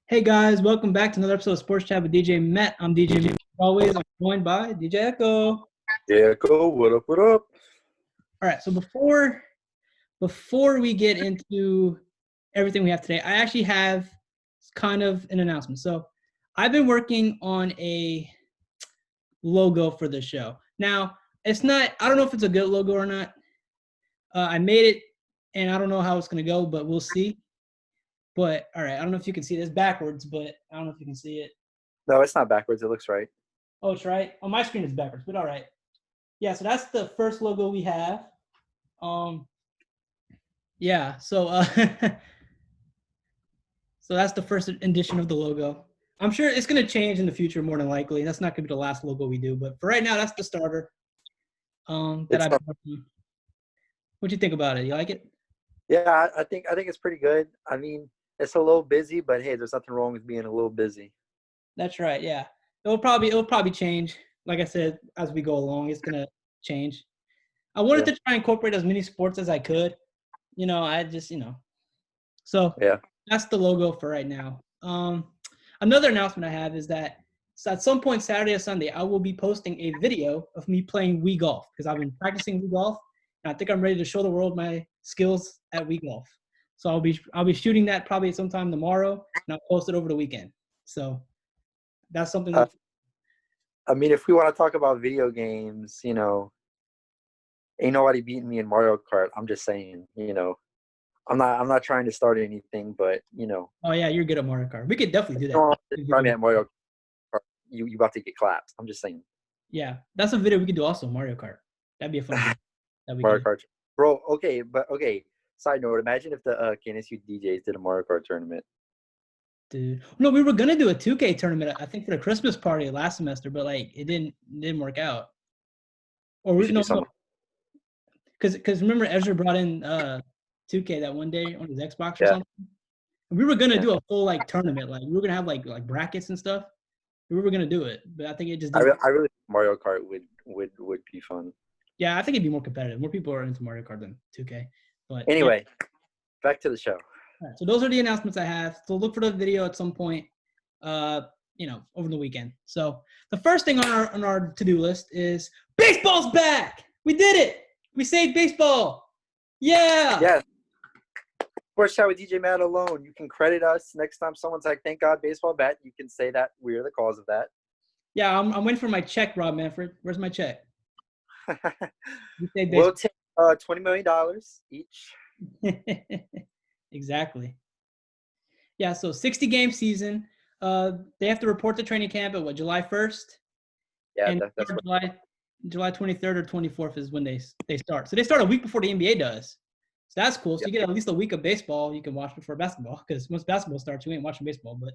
Hey guys, welcome back to another episode of Sports Chat with DJ Matt. I'm DJ Matt. As always, I'm joined by DJ Echo. All Yeah, cool. What up? What up? right, so before we get into everything we have today, I actually have kind of an announcement. So I've been working on a logo for the show. Now, it's not, I don't know if it's a good logo or not. I made it, and I don't know how it's going to go, but we'll see. But, all right, I don't know if you can see this backwards, but I don't know if you can see it. No, it's not backwards. It looks right. Oh, it's right. On my screen, it's backwards, but all right. Yeah, so that's the first logo we have. Yeah, so so that's the first edition of the logo. I'm sure it's gonna change in the future more than likely. That's not gonna be the last logo we do, but for right now, that's the starter. That It's I've been working. What do you think about it? You like it? yeah. I think it's pretty good. I mean, it's a little busy, but hey, there's nothing wrong with being a little busy. That's right. Yeah, it'll probably change. Like I said, as we go along, it's gonna change. I wanted Yeah, to try and incorporate as many sports as I could. I just So yeah. that's the logo for right now. Another announcement I have is that at some point Saturday or Sunday, I will be posting a video of me playing Wii Golf because I've been practicing Wii Golf, and I think I'm ready to show the world my skills at Wii Golf. So I'll be shooting that probably sometime tomorrow, and I'll post it over the weekend. So that's something Uh, to I mean, if we want to talk about video games, ain't nobody beating me in Mario Kart. I'm just saying, I'm not trying to start anything, but Oh yeah, you're good at Mario Kart. We could definitely do if you that. want to try me at Mario Kart, you about to get clapped. I'm just saying, Yeah, that's a video we could do also, Mario Kart. That'd be a fun video that we Mario could do. Kart, bro. Okay, but okay. Side note: imagine if the KNSU DJs did a Mario Kart tournament. Dude. No, we were gonna do a 2K tournament, I think, for the Christmas party last semester, but like it didn't work out. Or We we should do no, no, something. because remember Ezra brought in 2K that one day on his Xbox or Yeah, something. And we were gonna yeah. do a full like tournament, like we were gonna have like brackets and stuff. We were gonna do it, but I think it just I, didn't. re- I really think Mario Kart would be fun. Yeah, I think it'd be more competitive. More people are into Mario Kart than 2K. But yeah, Anyway, back to the show. all right, so those are the announcements I have. So look for the video at some point, over the weekend. So the first thing on our to-do list is baseball's back. We did it. We saved baseball. Yeah. Yeah, Sportschat with DJ Matt alone. You can credit us next time someone's like, "Thank God baseball bat." You can say that we're the cause of that. Yeah, I'm waiting for my check, Rob Manfred. Where's my check? We saved We'll baseball. take $20 million each. Exactly. Yeah, so 60 game season. They have to report to training camp at July 1st, Yeah, and that's what. July 23rd or 24th is when they start. So they start a week before the NBA does. So that's cool. So Yeah. you get at least a week of baseball you can watch before basketball, because once basketball starts, you ain't watching baseball. But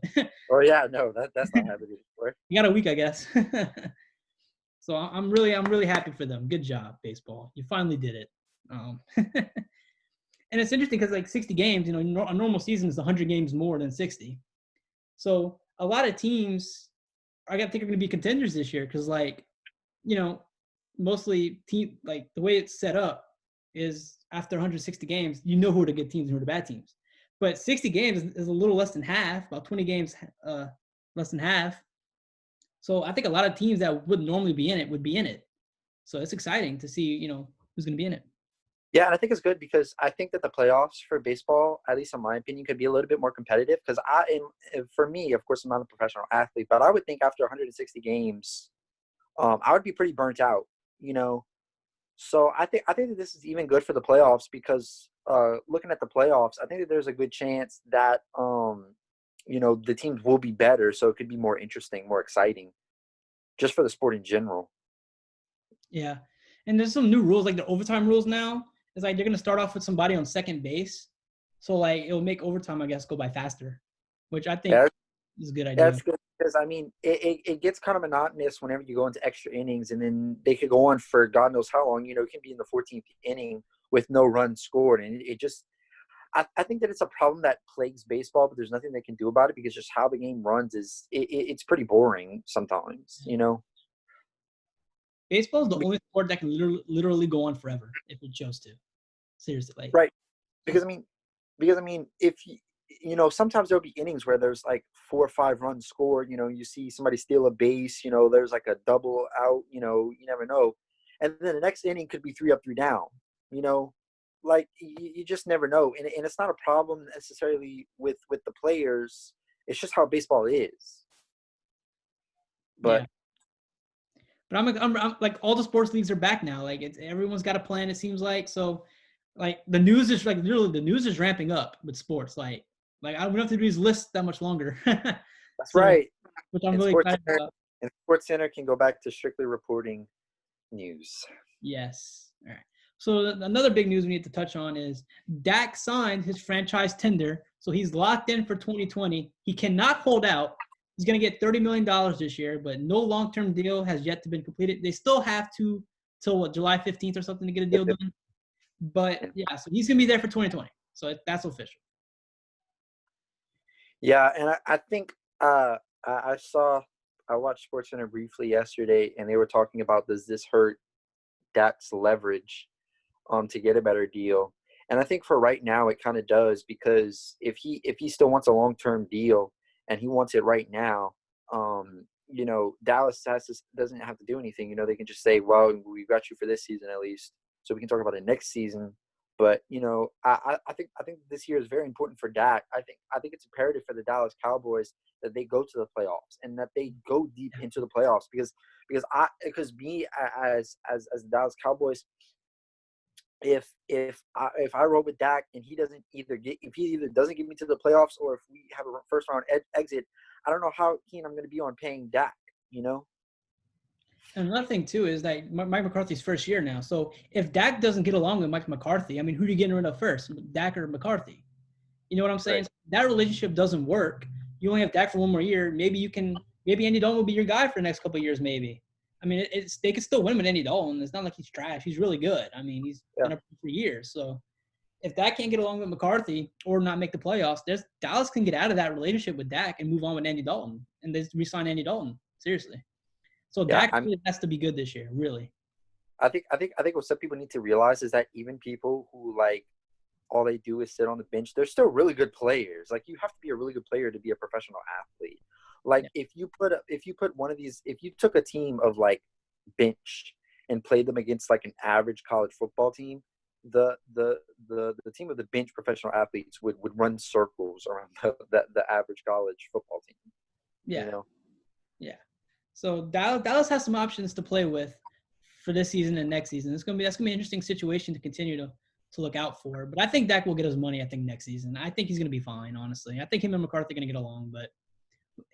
Oh yeah, no, that's not happening anymore. you got a week, I guess. So I'm really happy for them. Good job, baseball. You finally did it. And it's interesting because like 60 games, a normal season is 100 games more than 60. So a lot of teams, I think, are going to be contenders this year because, like, mostly team, like the way it's set up is after 160 games, you know who are the good teams and who are the bad teams. But 60 games is a little less than half, about 20 games less than half. So I think a lot of teams that would normally be in it would be in it. So it's exciting to see, who's going to be in it. Yeah, and I think it's good because I think that the playoffs for baseball, at least in my opinion, could be a little bit more competitive. Because for me, of course, I'm not a professional athlete, but I would think after 160 games, I would be pretty burnt out. So I think that this is even good for the playoffs because looking at the playoffs, I think that there's a good chance that the teams will be better, so it could be more interesting, more exciting, just for the sport in general. Yeah. And there's some new rules, like the overtime rules now. It's like they're going to start off with somebody on second base. So, like, it'll make overtime, I guess, go by faster, which I think Yeah, is a good idea. that's good because I mean it gets kind of monotonous whenever you go into extra innings, and then they could go on for God knows how long. It can be in the 14th inning with no runs scored, and it just I think that it's a problem that plagues baseball, but there's nothing they can do about it because just how the game runs it's pretty boring sometimes. Baseball is the only sport that can literally go on forever if it chose to. Seriously, like, Right. Because just I mean, if sometimes there'll be innings where there's like 4 or 5 runs scored. You see somebody steal a base. There's like a double out. You never know. And then the next inning could be 3 up, 3 down. Like you just never know. And it's not a problem necessarily with the players. It's just how baseball is. But yeah. But I'm like all the sports leagues are back now. Like everyone's got a plan. It seems like so. Like the news is like literally the news is ramping up with sports. Like we don't have to do these lists that much longer. that's So, right. which I'm And really excited about. Sports Center can go back to strictly reporting news. Yes. All right. So another big news we need to touch on is Dak signed his franchise tender, so he's locked in for 2020. He cannot hold out. He's going to get $30 million this year, but no long-term deal has yet to been completed. They still have to till July 15th or something to get a deal done. But yeah, so he's going to be there for 2020. So that's official. Yeah, and I think I watched SportsCenter briefly yesterday, and they were talking about does this hurt Dak's leverage to get a better deal. And I think for right now it kind of does, because if he still wants a long-term deal and he wants it right now, Dallas doesn't have to do anything. They can just say, well, we got you for this season at least, so we can talk about it next season. But I think this year is very important for Dak. I think it's imperative for the Dallas Cowboys that they go to the playoffs and that they go deep into the playoffs, because me as the Dallas Cowboys, if I roll with Dak and he doesn't if he either doesn't get me to the playoffs, or if we have a first round exit, I don't know how keen I'm going to be on paying Dak. And another thing too is that Mike McCarthy's first year now. So if Dak doesn't get along with Mike McCarthy, I mean, who are you getting rid of first, Dak or McCarthy? You know what I'm saying? Right. So that relationship doesn't work. You only have Dak for one more year. Maybe Andy Dalton will be your guy for the next couple of years. Maybe. I mean, they could still win with Andy Dalton. It's not like he's trash. He's really good. I mean, he's been up for years. So if Dak can't get along with McCarthy or not make the playoffs, Dallas can get out of that relationship with Dak and move on with Andy Dalton, and they re-sign Andy Dalton. Seriously. So Yeah, Dak really has to be good this year, really. I think what some people need to realize is that even people who like all they do is sit on the bench, they're still really good players. Like, you have to be a really good player to be a professional athlete. Like, if you took a team of like bench and played them against like an average college football team, the team of the bench professional athletes would run circles around the average college football team. Yeah. Yeah. So Dallas has some options to play with for this season and next season. That's gonna be an interesting situation to continue to look out for. But I think Dak will get his money, I think, next season. I think he's gonna be fine, honestly. I think him and McCarthy are gonna get along, but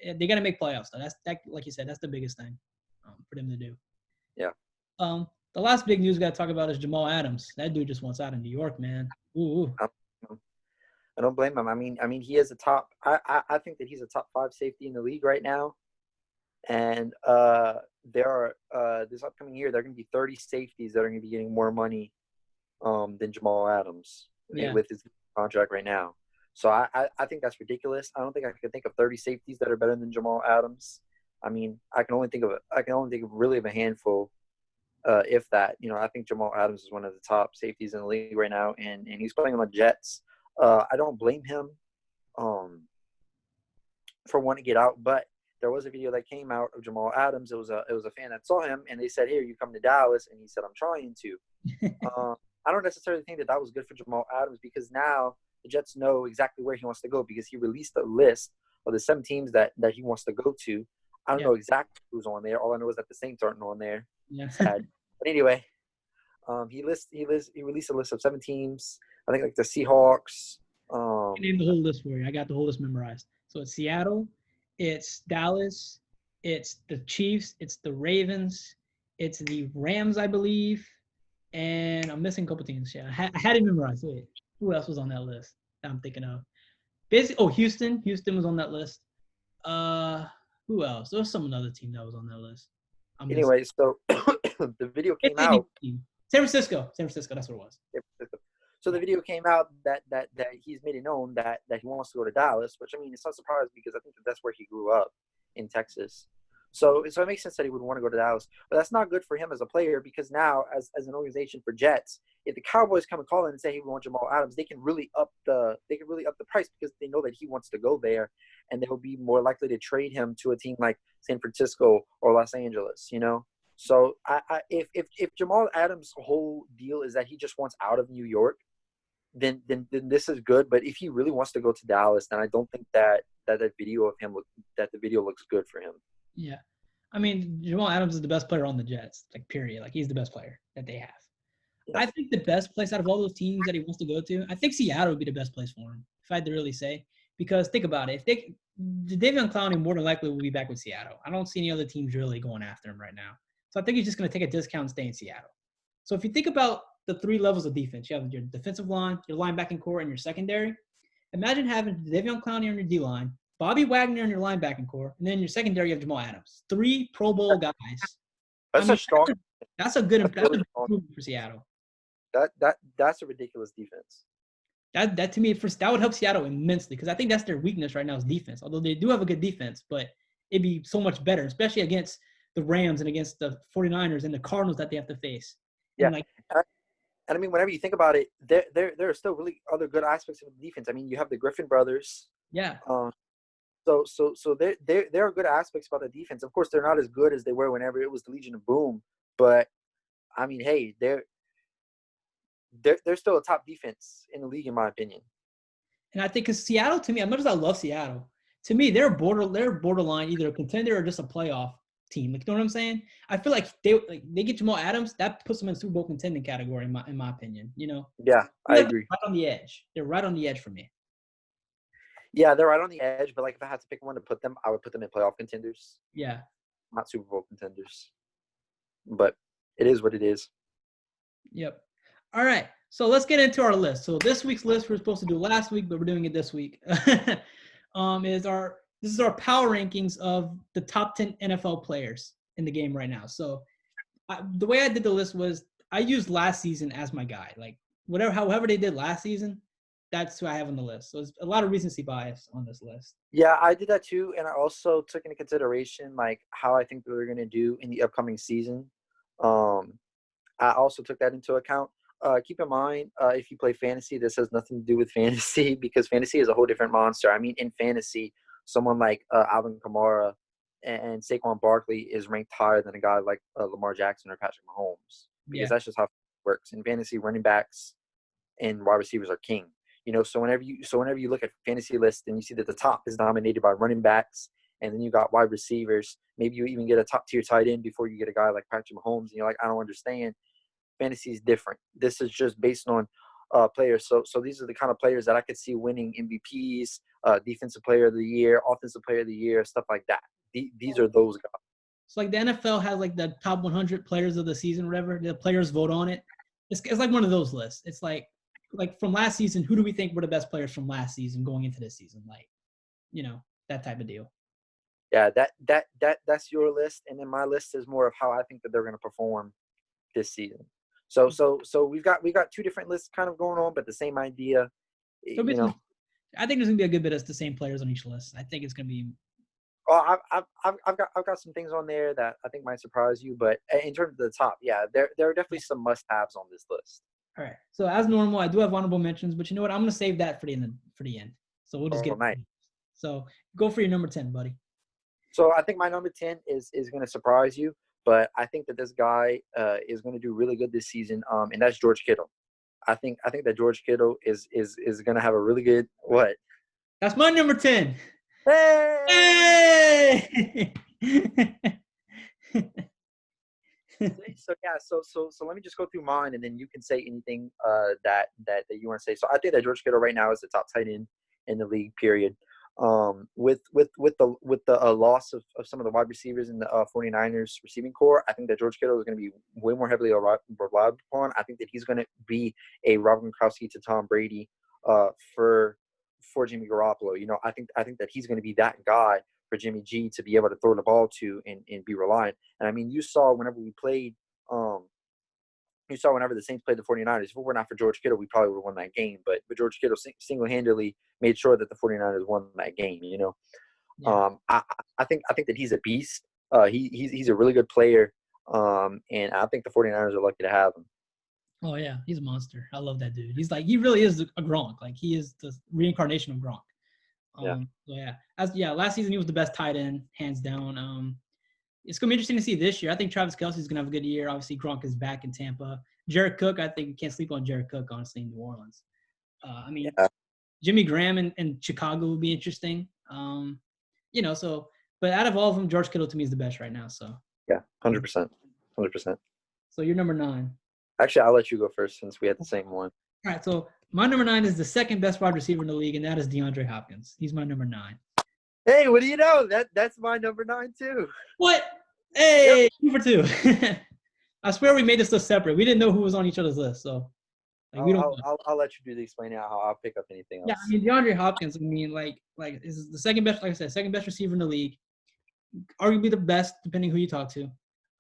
they gotta make playoffs though. That, like you said, that's the biggest thing for them to do. Yeah. The last big news we gotta talk about is Jamal Adams. That dude just wants out of New York, man. Ooh. I don't blame him. I mean, he is a top. I think that he's a top 5 safety in the league right now. And there are this upcoming year, there are going to be 30 safeties that are going to be getting more money than Jamal Adams with his contract right now. So I think that's ridiculous. I don't think I could think of 30 safeties that are better than Jamal Adams. I mean, I can only think of really of a handful, if that. I think Jamal Adams is one of the top safeties in the league right now, and he's playing on the Jets. I don't blame him for wanting to get out, but there was a video that came out of Jamal Adams. It was a fan that saw him, and they said, "Here, you come to Dallas," and he said, "I'm trying to." I don't necessarily think that was good for Jamal Adams, because now the Jets know exactly where he wants to go, because he released a list of the 7 teams that he wants to go to. I don't know exactly who's on there. All I know is that the Saints aren't on there. Yeah. Sad. But anyway, he released a list of 7 teams. I think like the Seahawks. I can name the whole list for you. I got the whole list memorized. So it's Seattle, it's Dallas, it's the Chiefs, it's the Ravens, it's the Rams, I believe, and I'm missing a couple teams. Yeah, I had it memorized. Wait, who else was on that list that I'm thinking of? Basically, Houston. Houston was on that list. Who else? There was some another team that was on that list. Anyway, so the video came out. San Francisco. That's what it was. So the video came out that he's made it known that he wants to go to Dallas, which, I mean, it's not surprising, because I think that's where he grew up, in Texas. So it makes sense that he would want to go to Dallas, but that's not good for him as a player because now, as an organization for Jets, if the Cowboys come and call in and say, "Hey, we want Jamal Adams," they can really up the price because they know that he wants to go there, and they will be more likely to trade him to a team like San Francisco or Los Angeles. So if Jamal Adams' whole deal is that he just wants out of New York, then this is good. But if he really wants to go to Dallas, then I don't think that video of him that the video looks good for him. Yeah. I mean, Jamal Adams is the best player on the Jets, like, period. Like, he's the best player that they have. Yeah. I think the best place out of all those teams that he wants to go to, I think Seattle would be the best place for him, if I had to really say. Because think about it. Davion Clowney more than likely will be back with Seattle. I don't see any other teams really going after him right now. So I think he's just going to take a discount and stay in Seattle. So if you think about the three levels of defense, you have your defensive line, your linebacking core, and your secondary. Imagine having Davion Clowney on your D-line, Bobby Wagner in your linebacking core, and then your secondary, you have Jamal Adams. 3 Pro Bowl guys. That's a strong. That's a good really improvement for Seattle. That's a ridiculous defense. That to me, that would help Seattle immensely because I think that's their weakness right now is defense. Although they do have a good defense, but it'd be so much better, especially against the Rams and against the 49ers and the Cardinals that they have to face. And and I mean, whenever you think about it, there are still really other good aspects of the defense. I mean, you have the Griffin brothers. Yeah. So there are good aspects about the defense. Of course, they're not as good as they were whenever it was the Legion of Boom, but I mean, hey, they're still a top defense in the league, in my opinion. And I think because Seattle, to me, as much as I love Seattle, to me, they're borderline either a contender or just a playoff team. Like, you know what I'm saying? I feel like they get Jamal Adams, that puts them in the Super Bowl contending category, in my opinion. Yeah, I agree. Right on the edge. They're right on the edge for me. Yeah, they're right on the edge, but like if I had to pick one to put them, I would put them in playoff contenders. Yeah. Not Super Bowl contenders. But it is what it is. Yep. All right. So let's get into our list. So this week's list we're supposed to do last week, but we're doing it this week. This is our power rankings of the top 10 NFL players in the game right now. So the way I did the list was I used last season as my guide. Like however they did last season, that's who I have on the list. So there's a lot of recency bias on this list. Yeah, I did that too, and I also took into consideration like how I think they're going to do in the upcoming season. I also took that into account. Keep in mind, if you play fantasy, this has nothing to do with fantasy because fantasy is a whole different monster. I mean, in fantasy, someone like Alvin Kamara and Saquon Barkley is ranked higher than a guy like Lamar Jackson or Patrick Mahomes because that's just how it works. In fantasy, running backs and wide receivers are king. So whenever you look at fantasy lists and you see that the top is dominated by running backs, and then you got wide receivers, maybe you even get a top tier tight end before you get a guy like Patrick Mahomes, and you're like, I don't understand. Fantasy is different. This is just based on players. So these are the kind of players that I could see winning MVPs, defensive player of the year, offensive player of the year, stuff like that. These are those guys. It's like the NFL has like the top 100 players of the season, or whatever. The players vote on it. It's like one of those lists. It's like from last season, who do we think were the best players from last season going into this season? Like, that type of deal. Yeah, that's your list, and then my list is more of how I think that they're going to perform this season. So we've got two different lists kind of going on, but the same idea. I think there's gonna be a good bit of the same players on each list. I think it's gonna be. Oh, I've got some things on there that I think might surprise you, but in terms of the top, yeah, there are definitely some must-haves on this list. All right. So as normal, I do have honorable mentions, but you know what? I'm gonna save that for the end. So we'll just get. Nice. So go for your number 10, buddy. So I think my number 10 is going to surprise you, but I think that this guy is going to do really good this season, and that's George Kittle. I think that George Kittle is going to have a really good what? That's my number 10. Hey! So let me just go through mine, and then you can say anything that you want to say. So I think that George Kittle right now is the top tight end in the league. Period. With the loss of some of the wide receivers in the 49ers receiving core, I think that George Kittle is going to be way more heavily relied upon. I think that he's going to be a Rob Gronkowski to Tom Brady for Jimmy Garoppolo. I think that he's going to be that guy for Jimmy G to be able to throw the ball to and be reliant. And I mean, you saw whenever we played whenever the Saints played the 49ers, if it were not for George Kittle, we probably would have won that game. But George Kittle single-handedly made sure that the 49ers won that game, Yeah. I think that he's a beast. He's a really good player, and I think the 49ers are lucky to have him. Oh yeah, he's a monster. I love that dude. He's like, he really is a Gronk. Like he is the reincarnation of Gronk. Yeah. So yeah, last season he was the best tight end, hands down. It's gonna be interesting to see this year. I think Travis Kelce's gonna have a good year. Obviously, Gronk is back in Tampa. Jared Cook, I think you can't sleep on Jared Cook, honestly, in New Orleans. I mean, Yeah. Jimmy Graham in Chicago would be interesting. But out of all of them, George Kittle to me is the best right now. So Yeah, 100%. 100%. So you're number 9. Actually, I'll let you go first since we had the same one. All right, so my number 9 is the second best wide receiver in the league, and that is DeAndre Hopkins. He's my number 9. Hey, what do you know? That's my number 9 too. What? Hey, Yep. 2 for 2. I swear we made this list separate. We didn't know who was on each other's list, so we don't know. I'll let you do the explaining out how I'll pick up anything else. Yeah, I mean DeAndre Hopkins. I mean, like is the second best. Like I said, second best receiver in the league. Arguably the best, depending who you talk to.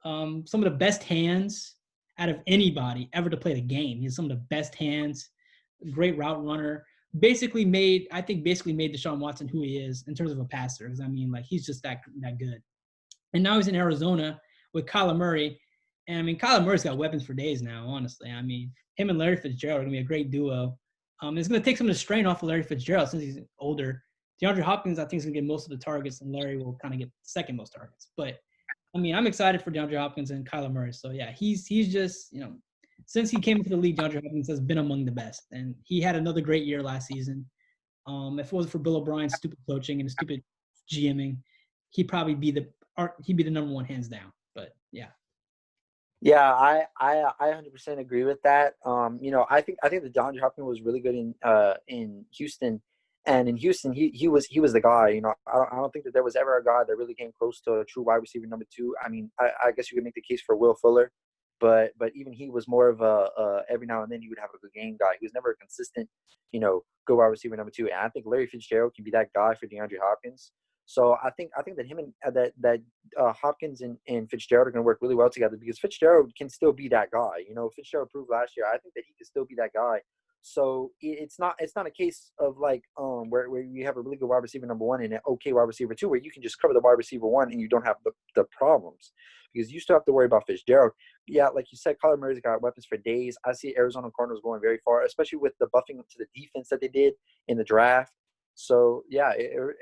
Some of the best hands out of anybody ever to play the game. He has some of the best hands. Great route runner. Basically made Deshaun Watson who he is in terms of a passer. Because I mean, like he's just that good. And now he's in Arizona with Kyler Murray. And I mean, Kyler Murray's got weapons for days now, honestly. I mean, him and Larry Fitzgerald are going to be a great duo. It's going to take some of the strain off of Larry Fitzgerald since he's older. DeAndre Hopkins, I think, is going to get most of the targets, and Larry will kind of get second most targets. But, I mean, I'm excited for DeAndre Hopkins and Kyler Murray. So, yeah, he's just, since he came into the league, DeAndre Hopkins has been among the best. And he had another great year last season. If it wasn't for Bill O'Brien's stupid coaching and stupid GMing, he'd probably be the number 1 hands down. But, yeah. Yeah, I 100% agree with that. I think that DeAndre Hopkins was really good in Houston, and in Houston he was the guy. I don't think that there was ever a guy that really came close to a true wide receiver number 2. I mean, I guess you could make the case for Will Fuller, but even he was more of a every now and then he would have a good game guy. He was never a consistent, good wide receiver number 2. And I think Larry Fitzgerald can be that guy for DeAndre Hopkins. So I think that him and that Hopkins and Fitzgerald are going to work really well together because Fitzgerald can still be that guy. Fitzgerald proved last year. I think that he can still be that guy. So it's not a case of like where you have a really good wide receiver number 1 and an okay wide receiver 2 where you can just cover the wide receiver 1 and you don't have the problems because you still have to worry about Fitzgerald. Yeah, like you said, Kyler Murray's got weapons for days. I see Arizona Cardinals going very far, especially with the buffing to the defense that they did in the draft. So yeah,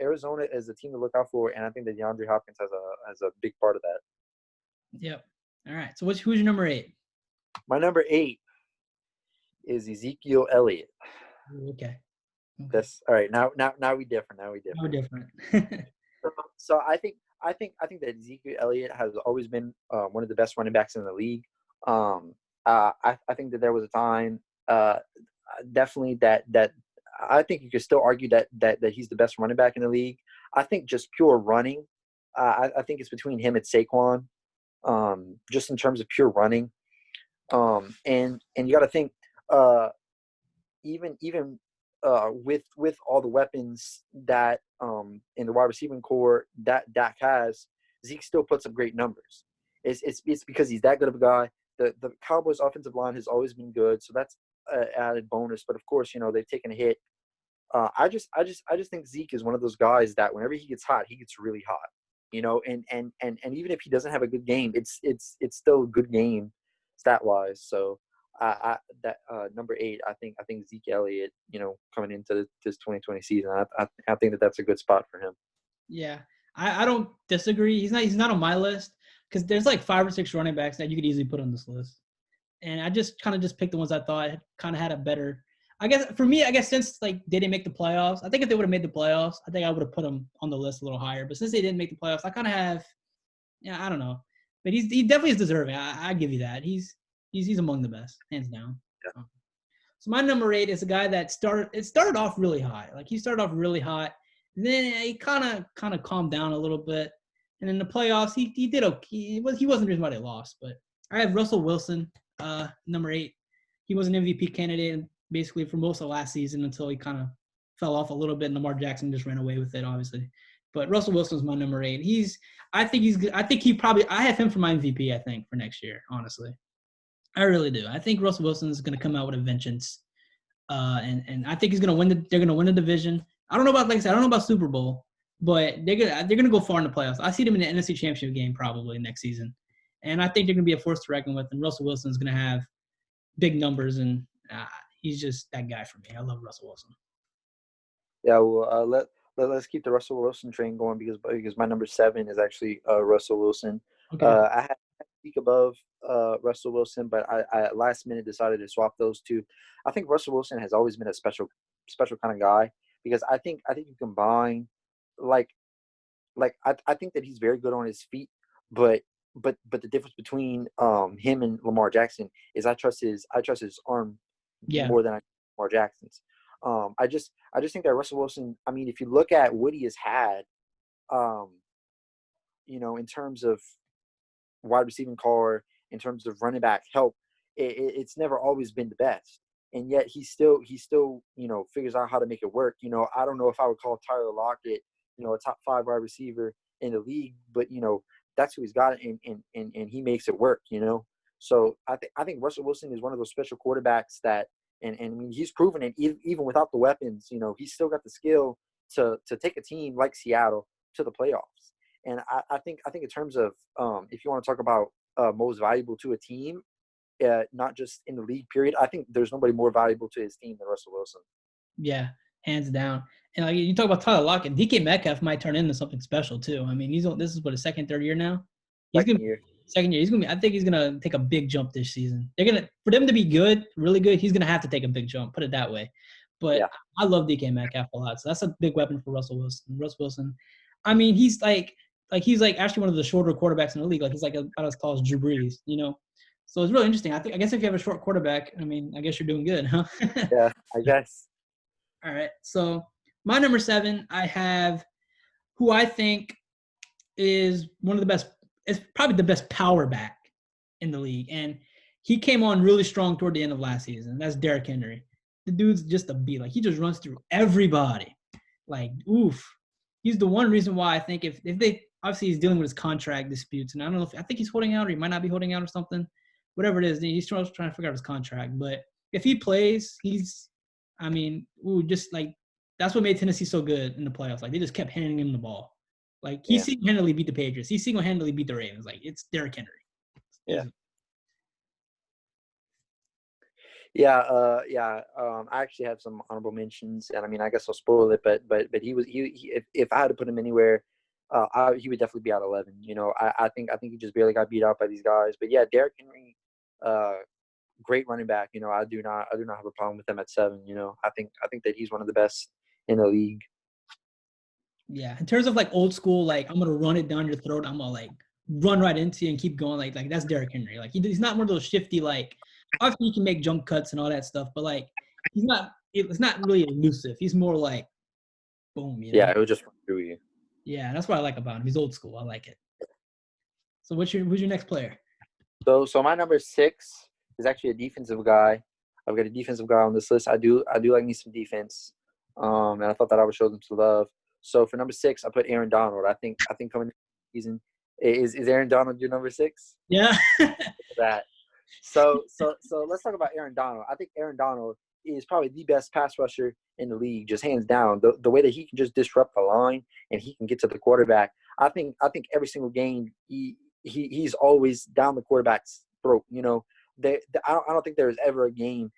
Arizona is a team to look out for, and I think that DeAndre Hopkins has a big part of that. Yep. All right. So who's your number 8? My number 8 is Ezekiel Elliott. Okay. That's all right. Now we different. We're different. So I think that Ezekiel Elliott has always been one of the best running backs in the league. I think that there was a time, definitely that I think you could still argue that he's the best running back in the league. I think just pure running, I think it's between him and Saquon, just in terms of pure running. And you got to think, even with all the weapons that in the wide receiving core that Dak has, Zeke still puts up great numbers. It's because he's that good of a guy. The Cowboys' offensive line has always been good, so that's an added bonus. But of course, they've taken a hit. I just think Zeke is one of those guys that whenever he gets hot, he gets really hot. And even if he doesn't have a good game, it's still a good game stat wise. So number 8, I think Zeke Elliott, coming into this 2020 season, I think that that's a good spot for him. Yeah, I don't disagree. He's not on my list because there's like 5 or 6 running backs that you could easily put on this list, and I just picked the ones I thought kind of had a better. I guess for me, since like they didn't make the playoffs, I think if they would have made the playoffs, I think I would have put them on the list a little higher. But since they didn't make the playoffs, I kind of have, I don't know, but he definitely is deserving. I give you that. He's among the best, hands down. Yeah. So my number 8 is a guy that started off really high. Like he started off really hot, then he kind of calmed down a little bit, and in the playoffs he did okay. He wasn't the reason why they lost, but I have Russell Wilson, number 8. He was an MVP candidate basically for most of last season until he kind of fell off a little bit, and Lamar Jackson just ran away with it, obviously. But Russell Wilson's my number 8. I have him for my MVP. I think for next year, honestly. I really do. I think Russell Wilson is going to come out with a vengeance, and I think he's going to win. They're going to win the division. I don't know about Super Bowl, but they're gonna go far in the playoffs. I see them in the NFC Championship game probably next season, and I think they're gonna be a force to reckon with. And Russell Wilson's gonna have big numbers, and he's just that guy for me. I love Russell Wilson. Yeah, well, let's keep the Russell Wilson train going because my number 7 is actually Russell Wilson. Okay. I had to speak above Russell Wilson, but I last minute decided to swap those two. I think Russell Wilson has always been a special kind of guy because I think you combine like I think that he's very good on his feet, but the difference between him and Lamar Jackson is I trust his arm Yeah. more than I Lamar Jackson's. I just think that Russell Wilson. I mean, if you look at what he has had, um, in terms of wide receiving core, in terms of running back help, it's never always been the best. And yet he still figures out how to make it work. I don't know if I would call Tyler Lockett, a top 5 wide receiver in the league, but that's who he's got, and he makes it work. So I think Russell Wilson is one of those special quarterbacks that, and I mean he's proven it even without the weapons. He's still got the skill to take a team like Seattle to the playoffs. And I think in terms of if you want to talk about most valuable to a team, not just in the league period, I think there's nobody more valuable to his team than Russell Wilson. Yeah, hands down. And like you talk about Tyler Lockett, DK Metcalf might turn into something special too. I mean, this is what his second, third year now. He's Second gonna year. second year. He's gonna be. I think he's gonna take a big jump this season. For them to be good, really good. He's gonna have to take a big jump. Put it that way. But Yeah. I love DK Metcalf a lot, so that's a big weapon for Russell Wilson. Russell Wilson, I mean, he's he's actually one of the shorter quarterbacks in the league. Like he's about as tall as Drew Brees. So it's really interesting. I guess if you have a short quarterback, I mean, I guess you're doing good, huh? Yeah, I guess. All right. So my number 7, I have who I think is one of the best. Is probably the best power back in the league, and he came on really strong toward the end of last season. That's Derrick Henry. The dude's just a beat. Like he just runs through everybody. Like oof. He's the one reason why I think if they obviously he's dealing with his contract disputes, and I don't know if I think he's holding out or he might not be holding out or something. Whatever it is, he's trying to figure out his contract. But if he plays, just like that's what made Tennessee so good in the playoffs. Like they just kept handing him the ball. Like he single-handedly beat the Patriots. He single-handedly beat the Ravens. Like it's Derrick Henry. Yeah. Yeah. I actually have some honorable mentions, and I mean, I guess I'll spoil it, but he if I had to put him anywhere, he would definitely be at 11. I think he just barely got beat out by these guys. But yeah, Derrick Henry, great running back. I do not have a problem with him at 7. I think that he's one of the best in the league. Yeah, in terms of old school, I'm gonna run it down your throat. I'm gonna run right into you and keep going. Like that's Derrick Henry. Like he's not one of those shifty obviously he can make jump cuts and all that stuff, but he's not. It's not really elusive. He's more boom. Yeah, it would just run through you. Yeah, that's what I like about him. He's old school. I like it. So who's your next player? So my number 6 is actually a defensive guy. I've got a defensive guy on this list. I do like me some defense, and I thought that I would show them some love. So for number 6, I put Aaron Donald. I think coming season is Aaron Donald your number 6? Yeah. That. So let's talk about Aaron Donald. I think Aaron Donald is probably the best pass rusher in the league, just hands down. The way that he can just disrupt the line and he can get to the quarterback. I think every single game he's always down the quarterback's throat. I don't think there is ever a game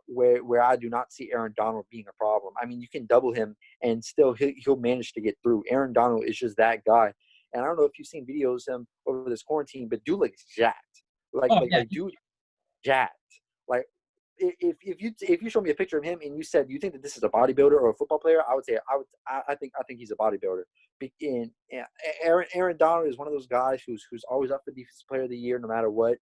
where I do not see Aaron Donald being a problem. I mean, you can double him and still he'll manage to get through. Aaron Donald is just that guy. And I don't know if you've seen videos of him over this quarantine, but dude looks jacked. Like dude jacked. Like if you show me a picture of him and you said you think that this is a bodybuilder or a football player, I would say I think he's a bodybuilder. And Aaron Donald is one of those guys who's always up for defensive player of the year no matter what.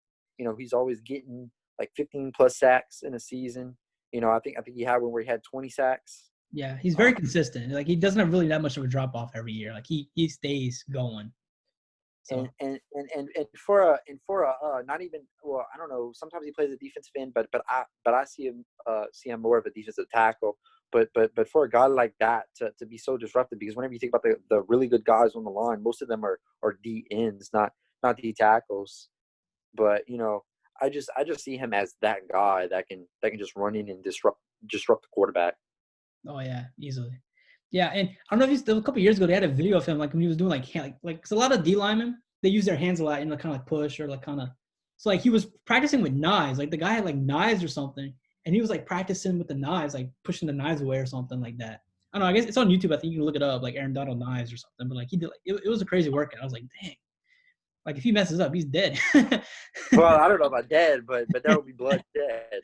He's always getting 15 plus sacks in a season. I think he had one where he had 20 sacks. Yeah, he's very consistent. He doesn't have really that much of a drop off every year. He stays going. So. And for a not even, well, I don't know, sometimes he plays a defensive end, but I see him more of a defensive tackle. But for a guy like that to be so disruptive, because whenever you think about the really good guys on the line, most of them are D ends, not D tackles. But I just see him as that guy that can just run in and disrupt the quarterback. Oh yeah, easily. Yeah, and I don't know if a couple years ago they had a video of him like when he was doing like cause a lot of D linemen they use their hands a lot and like kind of like push or like kind of so like he was practicing with knives like the guy had like knives or something and he was like practicing with the knives like pushing the knives away or something like that. I don't know. I guess it's on YouTube. I think you can look it up like Aaron Donald knives or something. But like he did like it was a crazy workout. I was like, dang, like if he messes up, he's dead. Well, I don't know about dead, but there will be blood dead.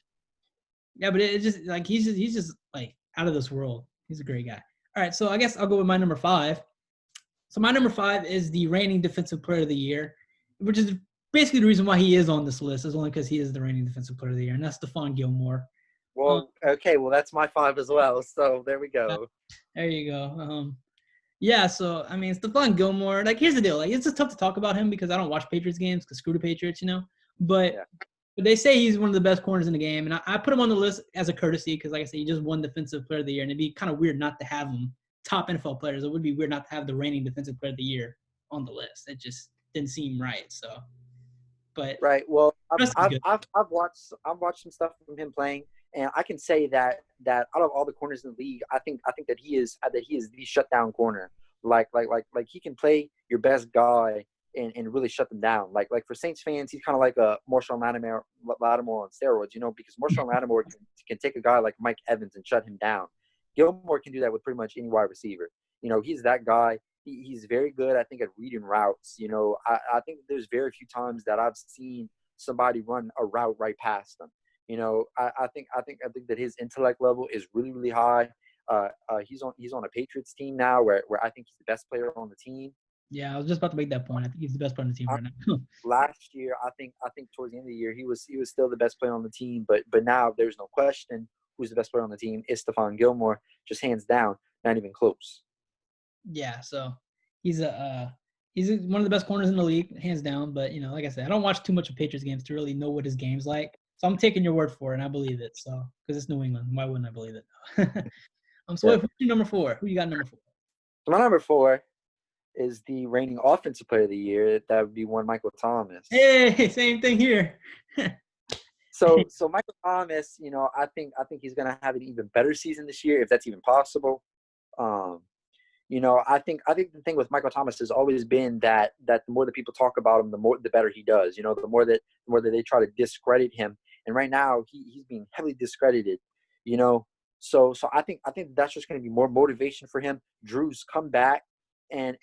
Yeah, but it's just like he's just like out of this world. He's a great guy. All right, so I guess I'll go with my number 5. So my number 5 is the reigning defensive player of the year, which is basically the reason why he is on this list is only because he is the reigning defensive player of the year, and that's Stephon Gilmore. Well, okay, well that's my 5 as well. So there we go. There you go. Yeah, so I mean, Stephon Gilmore. Like, here's the deal. Like, it's just tough to talk about him because I don't watch Patriots games because screw the Patriots, you know. But they say he's one of the best corners in the game, and I put him on the list as a courtesy because, like I said, he just won Defensive Player of the Year, and it'd be kind of weird not to have him top NFL players. It would be weird not to have the reigning Defensive Player of the Year on the list. It just didn't seem right. So, but right. Well, I've watched some stuff from him playing, and I can say that out of all the corners in the league, I think that he is the shutdown corner. Like he can play your best guy and really shut them down. Like for Saints fans, he's kind of like a Marshall Lattimore on steroids, you know, because Marshall Lattimore can take a guy like Mike Evans and shut him down. Gilmore can do that with pretty much any wide receiver. You know, he's that guy. He's very good, I think, at reading routes. You know, I think there's very few times that I've seen somebody run a route right past them. You know, I think that his intellect level is really, really high. He's on a Patriots team now where I think he's the best player on the team. yeah, I was just about to make that point. I think he's the best player on the team right now. Last year, I think towards the end of the year, he was still the best player on the team. But now there's no question who's the best player on the team is Stephon Gilmore, just hands down, not even close. Yeah, so he's one of the best corners in the league, hands down. But you know, like I said, I don't watch too much of Patriots games to really know what his game's like. So I'm taking your word for it, and I believe it. So because it's New England, why wouldn't I believe it? So who's your number 4? Who you got number 4? So my number 4 is the reigning offensive player of the year. That would be one Michael Thomas. Hey, same thing here. So Michael Thomas, you know, I think he's gonna have an even better season this year if that's even possible. You know, I think the thing with Michael Thomas has always been that the more that people talk about him, the better he does. You know, the more that they try to discredit him, and right now he's being heavily discredited. You know, so I think that's just going to be more motivation for him. Drew's come back, and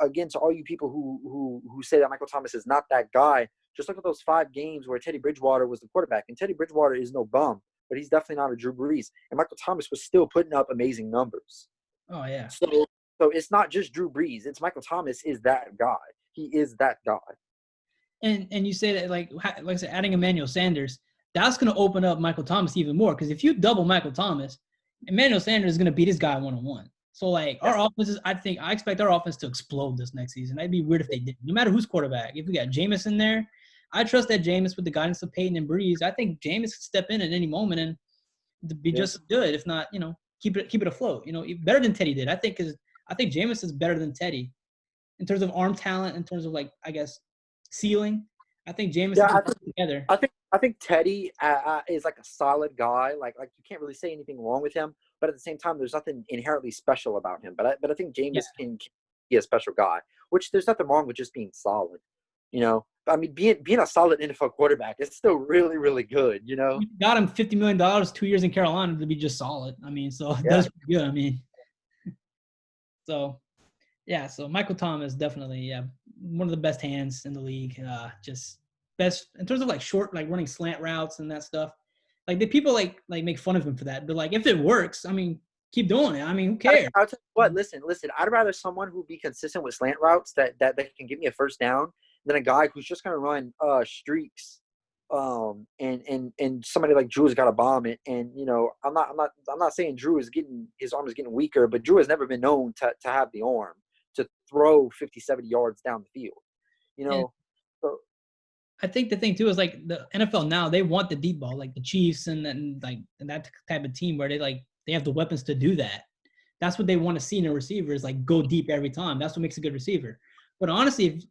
again, to all you people who say that Michael Thomas is not that guy, just look at those 5 games where Teddy Bridgewater was the quarterback, and Teddy Bridgewater is no bum, but he's definitely not a Drew Brees, and Michael Thomas was still putting up amazing numbers. Oh yeah. So it's not just Drew Brees. It's Michael Thomas is that guy. He is that guy. And you say that like I said, adding Emmanuel Sanders, that's going to open up Michael Thomas even more because if you double Michael Thomas, Emmanuel Sanders is going to beat his guy 1-on-1. So like our offenses, I expect our offense to explode this next season. That'd be weird if they didn't. No matter who's quarterback, if we got Jameis in there, I trust that Jameis with the guidance of Peyton and Breeze. I think Jameis could step in at any moment and be just good, if not, you know, keep it afloat. You know, better than Teddy did. I think Jameis is better than Teddy in terms of arm talent, in terms of like I guess ceiling. I think Jameis together. I think Teddy is like a solid guy. Like you can't really say anything wrong with him, but at the same time, there's nothing inherently special about him. But I think Jameis can be a special guy, which there's nothing wrong with just being solid. You know, I mean, being a solid NFL quarterback is still really, really good. You know, we got him $50 million 2 years in Carolina to be just solid. I mean, so that's pretty good. I mean, so yeah, so Michael Thomas definitely one of the best hands in the league. Just best in terms of like short, like running slant routes and that stuff. Like the people like make fun of him for that, but like if it works, I mean, keep doing it. I mean, who cares? I'll tell you what. Listen. I'd rather someone who be consistent with slant routes that can give me a first down than a guy who's just going to run streaks. And somebody like Drew has got to bomb it. And you know, I'm not saying Drew is his arm is getting weaker, but Drew has never been known to have the arm to throw 50, 70 yards down the field. You know, so I think the thing too is like the NFL now they want the deep ball, like the Chiefs and that type of team where they have the weapons to do that. That's what they want to see in a receiver is like go deep every time. That's what makes a good receiver. But honestly,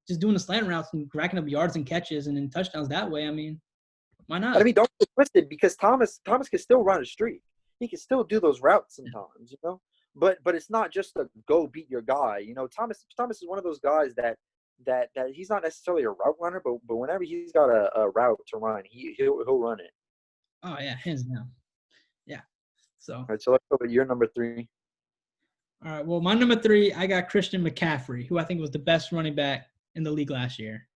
just doing the slant routes and racking up yards and catches and then touchdowns that way, I mean, why not? I mean, don't get twisted because Thomas can still run a streak. he can still do those routes sometimes, you know. But it's not just a go beat your guy. You know, Thomas is one of those guys that he's not necessarily a route runner, but whenever he's got a route to run, he'll run it. Oh yeah, hands down. Yeah. So All right, so let's go with your number 3. all right. Well, my number 3, I got Christian McCaffrey, who I think was the best running back in the league last year.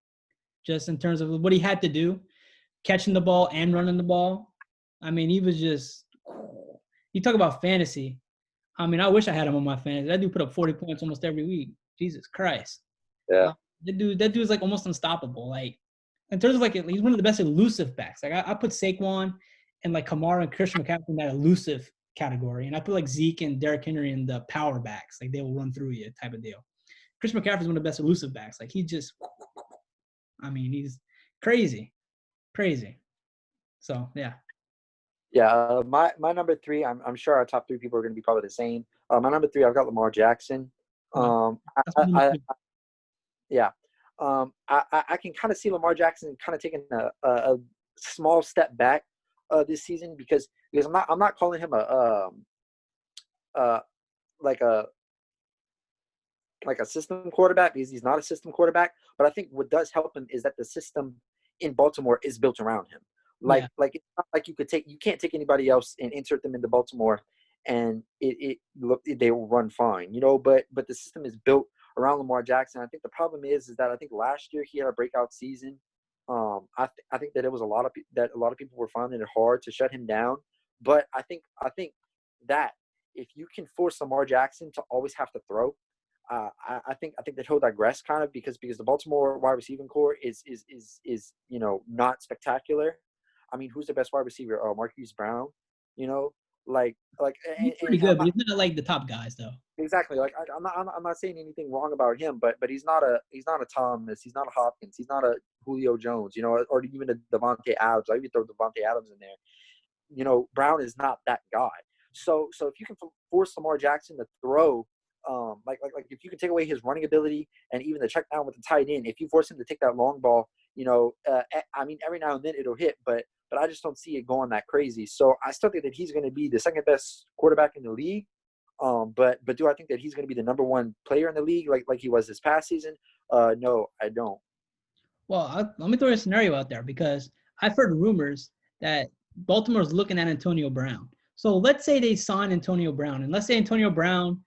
Just in terms of what he had to do, catching the ball and running the ball. I mean, he was just – you talk about fantasy. I mean, I wish I had him on my fantasy. That dude put up 40 points almost every week. Jesus Christ. Yeah. That dude's like almost unstoppable. Like, in terms of like, he's one of the best elusive backs. Like, I put Saquon and like Kamara and Christian McCaffrey in that elusive category. And I put like Zeke and Derrick Henry in the power backs. Like, they will run through you type of deal. Christian McCaffrey is one of the best elusive backs. Like, he just – I mean, he's crazy. So, yeah. Yeah, my number 3, I'm sure our top 3 people are going to be probably the same. My number 3, I've got Lamar Jackson. Yeah. I can kind of see Lamar Jackson kind of taking a small step back this season because I'm not calling him like a system quarterback because he's not a system quarterback. But I think what does help him is that the system in Baltimore is built around him. Like it's not like you can't take anybody else and insert them into Baltimore and they will run fine, you know. But the system is built around Lamar Jackson. I think the problem is that I think last year he had a breakout season. I think that it was a lot of people were finding it hard to shut him down. But I think that if you can force Lamar Jackson to always have to throw, I think that he'll digress kind of because the Baltimore wide receiving core is you know not spectacular. I mean, who's the best wide receiver? Marquise Brown. You know, He's pretty good, but he's not like the top guys though. Exactly. Like I'm not saying anything wrong about him, but he's not a Thomas, he's not a Hopkins, he's not a Julio Jones, you know, or even a Devontae Adams. I even throw Devontae Adams in there. You know, Brown is not that guy. So if you can force Lamar Jackson to throw, like if you can take away his running ability and even the check down with the tight end, if you force him to take that long ball, you know, I mean, every now and then it'll hit, but I just don't see it going that crazy. So I still think that he's going to be the second best quarterback in the league. But do I think that he's going to be the number 1 player in the league like he was this past season? No, I don't. Well, let me throw a scenario out there because I've heard rumors that Baltimore's looking at Antonio Brown. So let's say they sign Antonio Brown, and let's say Antonio Brown,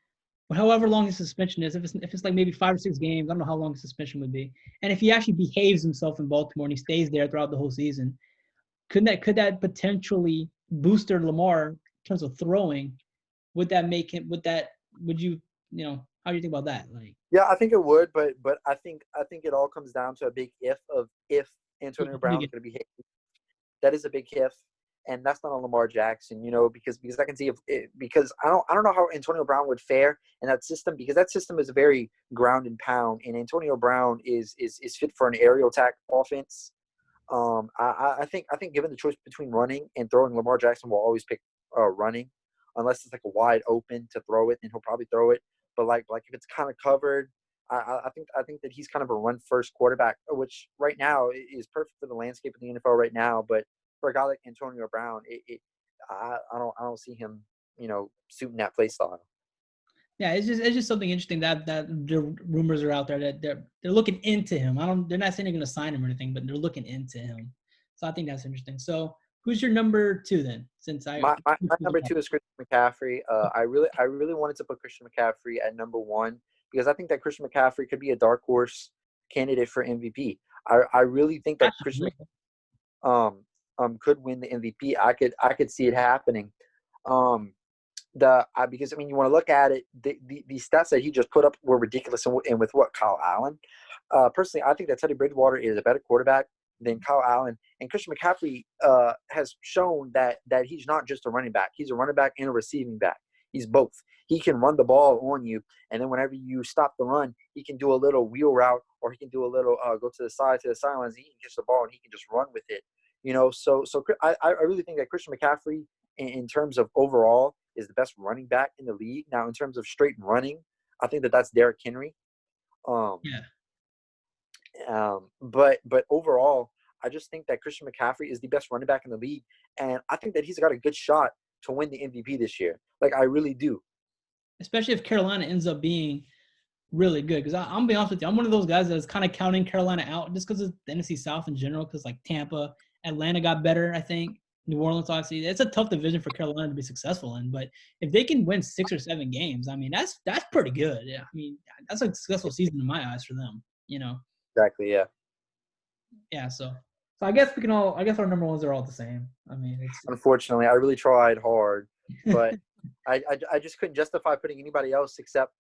however long his suspension is, if it's like maybe 5 or 6 games, I don't know how long his suspension would be, and if he actually behaves himself in Baltimore and he stays there throughout the whole season, could that potentially boost their Lamar in terms of throwing? Would that make him? Would you know? How do you think about that? Like, yeah, I think it would, but I think it all comes down to a big if Antonio Brown is going to behave. That is a big if, and that's not on Lamar Jackson, you know, because I can see because I don't know how Antonio Brown would fare in that system because that system is a very ground and pound, and Antonio Brown is fit for an aerial attack offense. I think given the choice between running and throwing, Lamar Jackson will always pick running, unless it's like a wide open to throw it, then he'll probably throw it. But like if it's kind of covered, I think that he's kind of a run first quarterback, which right now is perfect for the landscape of the NFL right now. But for a guy like Antonio Brown, I don't see him, you know, suiting that play style. yeah, it's just something interesting that the rumors are out there that they're looking into him. They're not saying they're going to sign him or anything, but they're looking into him. So I think that's interesting. So who's your number 2 then? Since My number 2 is Christian McCaffrey. I really wanted to put Christian McCaffrey at number 1 because I think that Christian McCaffrey could be a dark horse candidate for MVP. I really think that Christian could win the MVP. I could see it happening. Because I mean, you want to look at it. The stats that he just put up were ridiculous, and with what Kyle Allen. Personally, I think that Teddy Bridgewater is a better quarterback than Kyle Allen, and Christian McCaffrey has shown that he's not just a running back; he's a running back and a receiving back. He's both. He can run the ball on you, and then whenever you stop the run, he can do a little wheel route, or he can do a little go to the sidelines. He can catch the ball and he can just run with it. You know, so I really think that Christian McCaffrey, in terms of overall, is the best running back in the league. Now, in terms of straight running, I think that that's Derrick Henry. But overall, I just think that Christian McCaffrey is the best running back in the league, and I think that he's got a good shot to win the MVP this year. Like, I really do. Especially if Carolina ends up being really good. Because I'm going to be honest with you, I'm one of those guys that's kind of counting Carolina out just because of the NFC South in general. Because, like, Tampa, Atlanta got better, I think. New Orleans, obviously. It's a tough division for Carolina to be successful in. But if they can win 6 or 7 games, I mean, that's pretty good. Yeah, I mean, that's a successful season in my eyes for them, you know. Exactly, yeah. Yeah, so I guess I guess our number ones are all the same. I mean, it's Unfortunately, I really tried hard, but I just couldn't justify putting anybody else except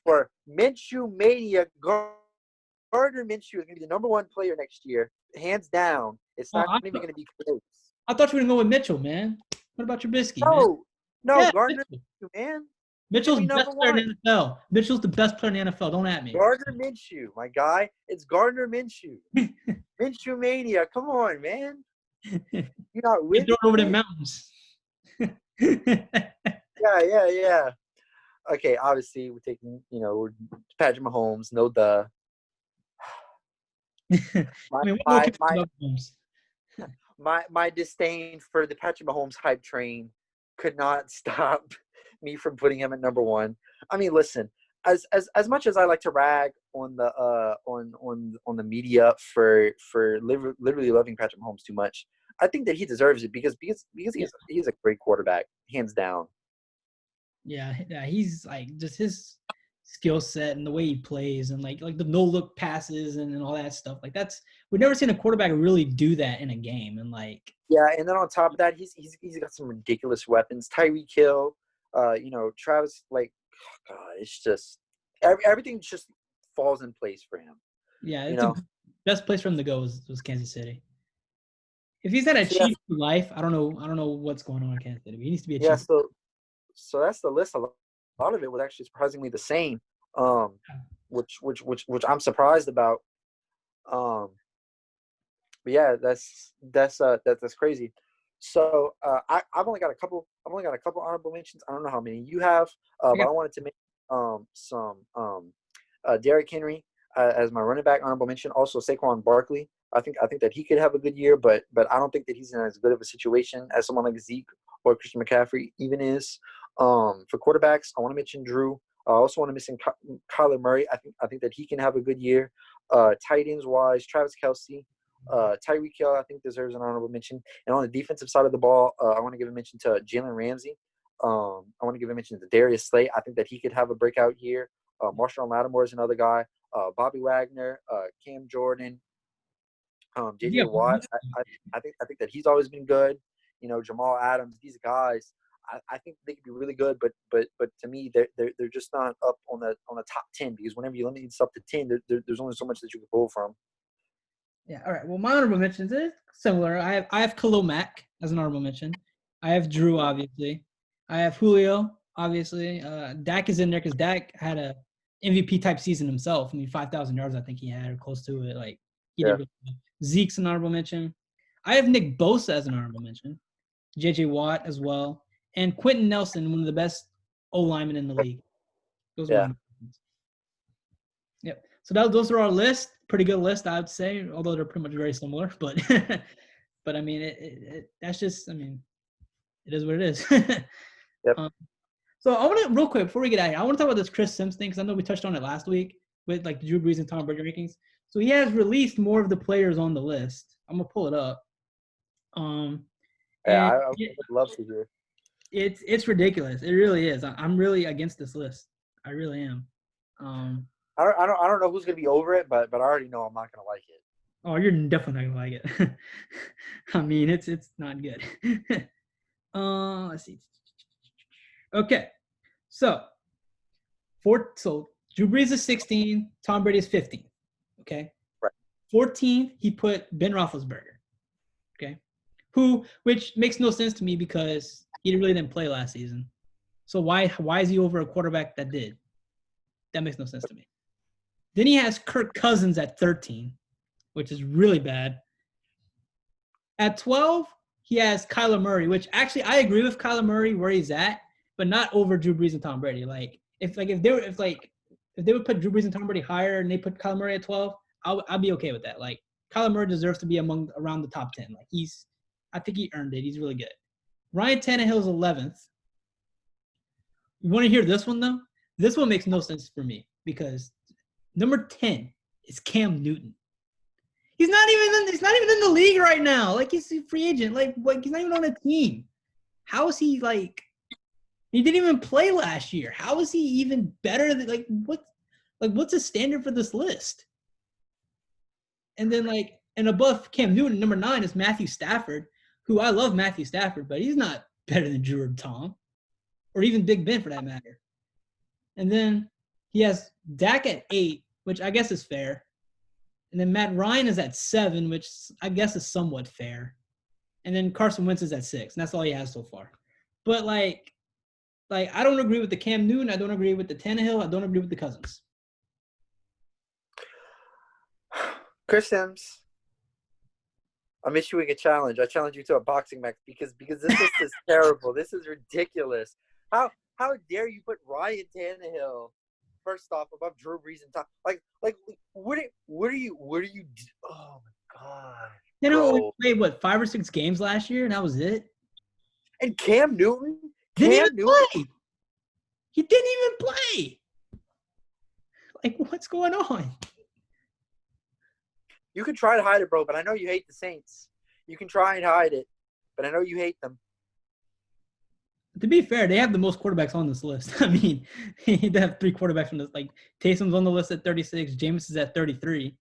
for Minshew Mania. Gardner Minshew is going to be the number 1 player next year, hands down. It's not even going to be close. I thought you were going to go with Mitchell, man. What about Trubisky, man? No, Yeah, Gardner Minshew, man. Mitchell's the best player in the NFL. Mitchell's the best player in the NFL. Don't at me. Gardner Minshew, my guy. It's Gardner Minshew. Minshew Mania. Come on, man. You're not with me. Over the mountains. Yeah. Okay, obviously we're taking, we're Patrick Mahomes. No duh. My disdain for the Patrick Mahomes hype train could not stop me from putting him at number 1. I mean, listen, as much as I like to rag on the on the media for literally loving Patrick Mahomes too much, I think that he deserves it because he's a great quarterback, hands down. Yeah, he's like just his skill set and the way he plays and like the no look passes and all that stuff. Like we've never seen a quarterback really do that in a game. And like and then on top of that, he's got some ridiculous weapons. Tyreek Hill, Travis, like, oh God, it's just everything just falls in place for him. Yeah, it's the best place for him to go was Kansas City. If he's at a cheap life, I don't know what's going on in Kansas City. He needs to be a cheap. Yeah, so that's the list. A lot of it was actually surprisingly the same, which I'm surprised about. But yeah, that's crazy. So I've only got a couple honorable mentions. I don't know how many you have, but I wanted to make some Derrick Henry as my running back honorable mention. Also Saquon Barkley. I think that he could have a good year, but I don't think that he's in as good of a situation as someone like Zeke or Christian McCaffrey even is. For quarterbacks, I want to mention Drew. I also want to mention Kyler Murray. I think that he can have a good year. Tight ends wise, Travis Kelce, Tyreek Hill, I think deserves an honorable mention. And on the defensive side of the ball, I want to give a mention to Jalen Ramsey. I want to give a mention to Darius Slay. I think that he could have a breakout year. Marshawn Lattimore is another guy. Bobby Wagner, Cam Jordan, J.J. Watt. I think that he's always been good. Jamal Adams. These guys, I think they could be really good. But to me, they're just not up on the top 10 because whenever you limit yourself to 10, there's only so much that you can pull from. Yeah. All right. Well, my honorable mentions is similar. I have Khalil Mack as an honorable mention. I have Drew, obviously. I have Julio, obviously. Dak is in there because Dak had a MVP type season himself. I mean, 5,000 yards, I think he had, or close to it. Like he did. Really good. Zeke's an honorable mention. I have Nick Bosa as an honorable mention. J.J. Watt as well, and Quentin Nelson, one of the best O linemen in the league. Those are my mentions. Yep. So those are our list. Pretty good list, I would say, although they're pretty much very similar. But but I mean, that's just, I mean, it is what it is. Yep. So I want to, real quick, before we get out of here, I want to talk about this Chris Sims thing because I know we touched on it last week with like the Drew Brees and Tom Brady rankings. So he has released more of the players on the list. I'm gonna pull it up. I would love to hear. It's ridiculous. It really is. I'm really against this list. I really am. I don't know who's gonna be over it, but I already know I'm not gonna like it. Oh, you're definitely not gonna like it. I mean, it's not good. Let's see. Okay, so Drew Brees is 16, Tom Brady is 15. Okay, right. 14, he put Ben Roethlisberger. Okay, which makes no sense to me because he really didn't play last season. So why is he over a quarterback that did? That makes no sense to me. Then he has Kirk Cousins at 13, which is really bad. At 12, he has Kyler Murray, which actually I agree with Kyler Murray where he's at, but not over Drew Brees and Tom Brady. If they would put Drew Brees and Tom Brady higher and they put Kyler Murray at 12, I'd be okay with that. Like Kyler Murray deserves to be around the top 10. Like I think he earned it. He's really good. Ryan Tannehill's 11th. You want to hear this one, though? This one makes no sense for me because number 10 is Cam Newton. He's not even in the league right now. Like, he's a free agent. Like he's not even on a team. How is he, like – he didn't even play last year. How is he even better than – what's the standard for this list? And then, and above Cam Newton, number 9 is Matthew Stafford, who I love Matthew Stafford, but he's not better than Drew or Tom, or even Big Ben for that matter. And then he has Dak at 8, which I guess is fair. And then Matt Ryan is at 7, which I guess is somewhat fair. And then Carson Wentz is at 6, and that's all he has so far. But, I don't agree with the Cam Newton. I don't agree with the Tannehill. I don't agree with the Cousins. Chris Sims, I'm issuing a challenge. I challenge you to a boxing match because this list is terrible. This is ridiculous. How dare you put Ryan Tannehill first off above Drew Brees and top? What are you? Oh my god! You know, played 5 or 6 games last year, and that was it. And Cam Newton didn't even play. He didn't even play. What's going on? You can try to hide it, bro, but I know you hate the Saints. You can try and hide it, but I know you hate them. To be fair, they have the most quarterbacks on this list. I mean, they have 3 quarterbacks on this. Taysom's on the list at 36. Jameis is at 33.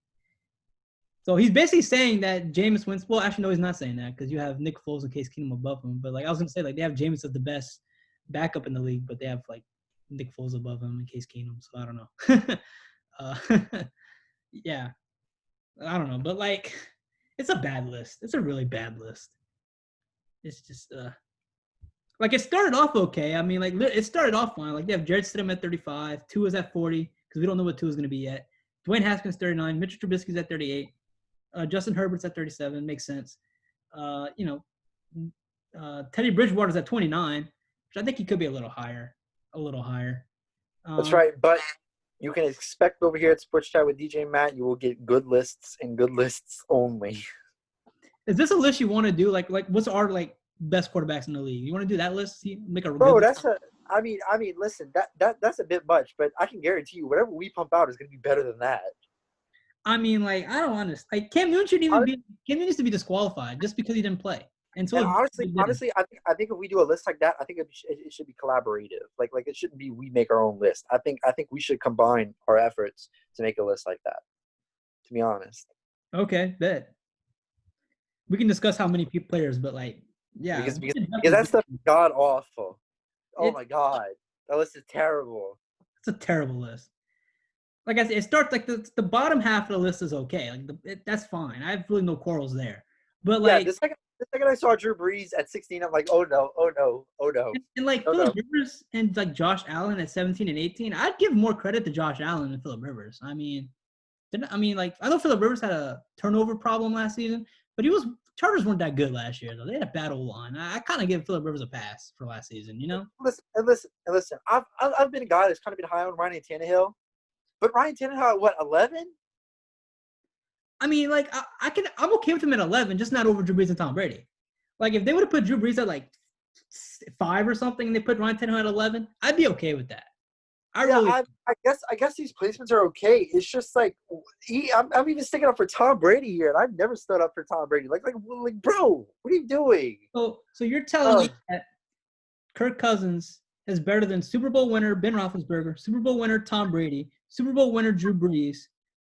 So he's basically saying that Jameis wins. Well, actually, no, he's not saying that because you have Nick Foles and Case Keenum above him. But, I was going to say, they have Jameis as the best backup in the league, but they have, Nick Foles above him and Case Keenum. So I don't know. Yeah. I don't know. But, it's a bad list. It's a really bad list. It's just it started off okay. I mean, it started off fine. They have Jared Stidham at 35. Tua's at 40 because we don't know what Tua's going to be yet. Dwayne Haskins 39. Mitchell Trubisky's at 38. Justin Herbert's at 37. Makes sense. Teddy Bridgewater's at 29, which I think he could be a little higher. That's right. But you can expect over here at Sportschat with DJ Matt, you will get good lists and good lists only. Is this a list you want to do? What's our best quarterbacks in the league? You want to do that list? Make a bro. List? I mean, listen, that's a bit much, but I can guarantee you, whatever we pump out is going to be better than that. I mean, I don't understand. Cam Newton shouldn't even be. Cam Newton needs to be disqualified just because he didn't play. And honestly, I think if we do a list like that, I think it should be collaborative. It shouldn't be we make our own list. I think we should combine our efforts to make a list like that. To be honest. Okay, bet. We can discuss how many players, but yeah, because that stuff is god awful. Oh my god, that list is terrible. It's a terrible list. Like I said, it starts the bottom half of the list is okay. That's fine. I have really no quarrels there. But the second I saw Drew Brees at 16, I'm like, oh no. And Phillip Rivers and Josh Allen at 17 and 18, I'd give more credit to Josh Allen than Phillip Rivers. I know Phillip Rivers had a turnover problem last season, but Chargers weren't that good last year though. They had a bad O-line. I kind of give Phillip Rivers a pass for last season, you know. Listen. I've been a guy that's kind of been high on Ryan Tannehill, but Ryan Tannehill at what 11? I mean, I'm okay with him at 11, just not over Drew Brees and Tom Brady. If they would have put Drew Brees at 5 or something, and they put Ryan Tannehill at 11, I'd be okay with that. I guess these placements are okay. It's just I'm even sticking up for Tom Brady here, and I've never stood up for Tom Brady. Bro, what are you doing? So you're telling me that Kirk Cousins is better than Super Bowl winner Ben Roethlisberger, Super Bowl winner Tom Brady, Super Bowl winner Drew Brees?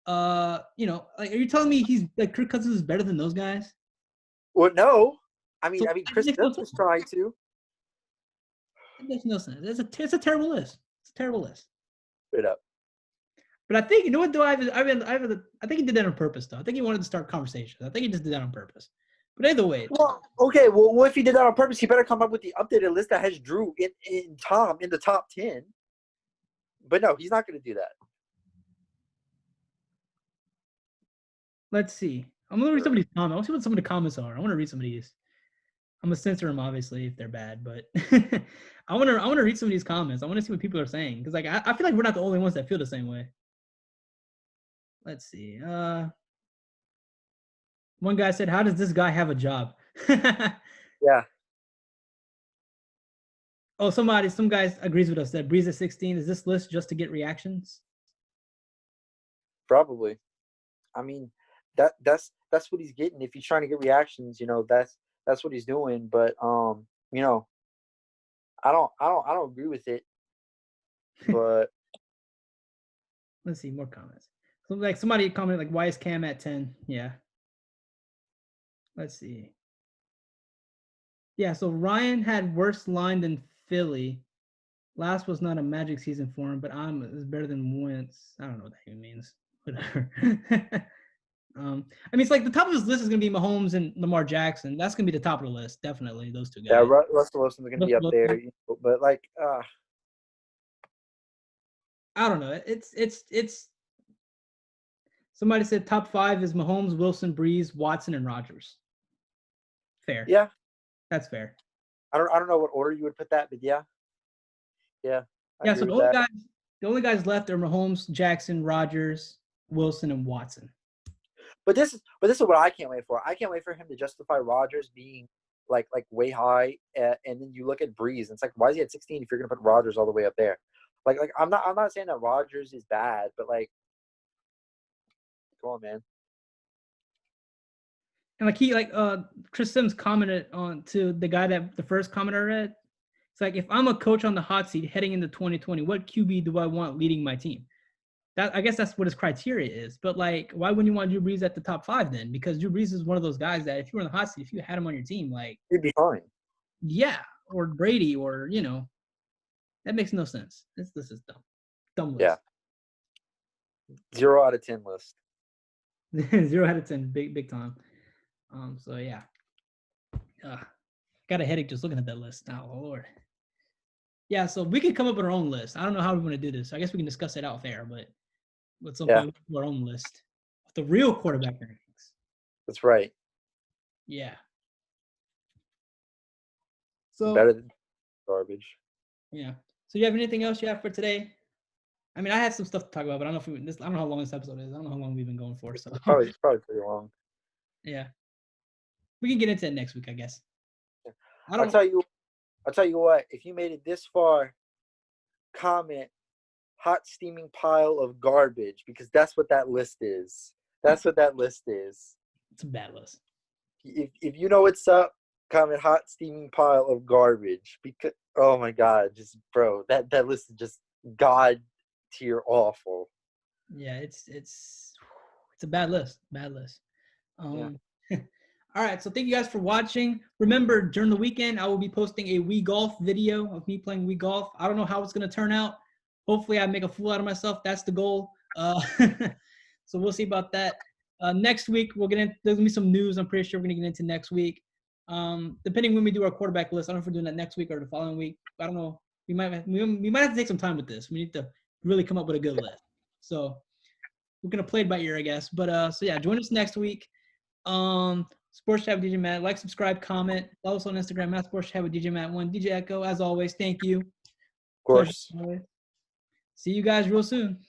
Are you telling me Kirk Cousins is better than those guys? Well, no. I mean, Chris Sims was trying to. It makes no sense. It's a terrible list. It's a terrible list. Straight up. But I think, you know what, though? I think he did that on purpose, though. I think he wanted to start conversations. I think he just did that on purpose. But either way. Well, okay. Well, if he did that on purpose, he better come up with the updated list that has Drew in Tom in the top 10. But no, he's not going to do that. Let's see. I'm going to read somebody's comment. I want to see what some of the comments are. I want to read some of these. I'm going to censor them, obviously, if they're bad. But I want to read some of these comments. I want to see what people are saying. Because I feel like we're not the only ones that feel the same way. Let's see. One guy said, how does this guy have a job? Yeah. Oh, some guys agrees with us that Breeze at 16. Is this list just to get reactions? Probably. I mean, that's what he's getting. If he's trying to get reactions, that's what he's doing. But I don't agree with it. But Let's see more comments. So, like somebody commented like, "Why is Cam at 10?" Yeah. Let's see. Yeah, so Ryan had worse line than Philly. Last was not a magic season for him, but is better than Wentz. I don't know what that even means. Whatever. I mean, it's like the top of his list is going to be Mahomes and Lamar Jackson. That's going to be the top of the list, definitely. Those two guys. yeah, Russell Wilson's going to be up there. But like, I don't know. It's. Somebody said top 5 is Mahomes, Wilson, Breeze, Watson, and Rodgers. Fair. Yeah, that's fair. I don't know what order you would put that, but yeah. Yeah. So the only guys left are Mahomes, Jackson, Rodgers, Wilson, and Watson. But this is what I can't wait for. I can't wait for him to justify Rodgers being like way high, and then you look at Breeze, and it's like, why is he at 16 if you're gonna put Rodgers all the way up there? Like I'm not saying that Rodgers is bad, but like, come on, man. And Chris Sims commented on to the guy that the first comment I read. It's like, if I'm a coach on the hot seat heading into 2020, what QB do I want leading my team? I guess that's what his criteria is. But like, why wouldn't you want Drew Brees at the top 5 then? Because Drew Brees is one of those guys that if you were in the hot seat, if you had him on your team, like, you'd be fine. Yeah, or Brady, or that makes no sense. This is dumb list. Yeah. 0 out of 10 list. 0 out of 10, big time. So yeah, got a headache just looking at that list. Oh Lord. Yeah, so we could come up with our own list. I don't know how we want to do this. I guess we can discuss it out there, but with some point, our own list of the real quarterback rankings. That's right. Yeah. So better than garbage. Yeah. So you have anything else you have for today? I mean, I had some stuff to talk about, but I don't know I don't know how long this episode is. I don't know how long we've been going for. So it's probably pretty long. Yeah. We can get into it next week, I guess. Yeah. I'll tell you what, if you made it this far, comment hot steaming pile of garbage, because that's what that list is. That's what that list is. It's a bad list. If you know what's up, comment hot steaming pile of garbage, because oh my God, just bro, that list is just God tier awful. Yeah, it's a bad list. Yeah. All right, so thank you guys for watching. Remember, during the weekend, I will be posting a Wii Golf video of me playing Wii Golf. I don't know how it's going to turn out. Hopefully, I make a fool out of myself. That's the goal. So we'll see about that. Next week, there's going to be some news I'm pretty sure we're going to get into next week. Depending when we do our quarterback list. I don't know if we're doing that next week or the following week. I don't know. We might have to take some time with this. We need to really come up with a good list. So we're going to play it by ear, I guess. But so yeah, join us next week. Sportschat with DJ Matt. Like, subscribe, comment. Follow us on Instagram at Sportschat with DJ Matt 1. DJ Echo, as always, thank you. Of course. See you guys real soon.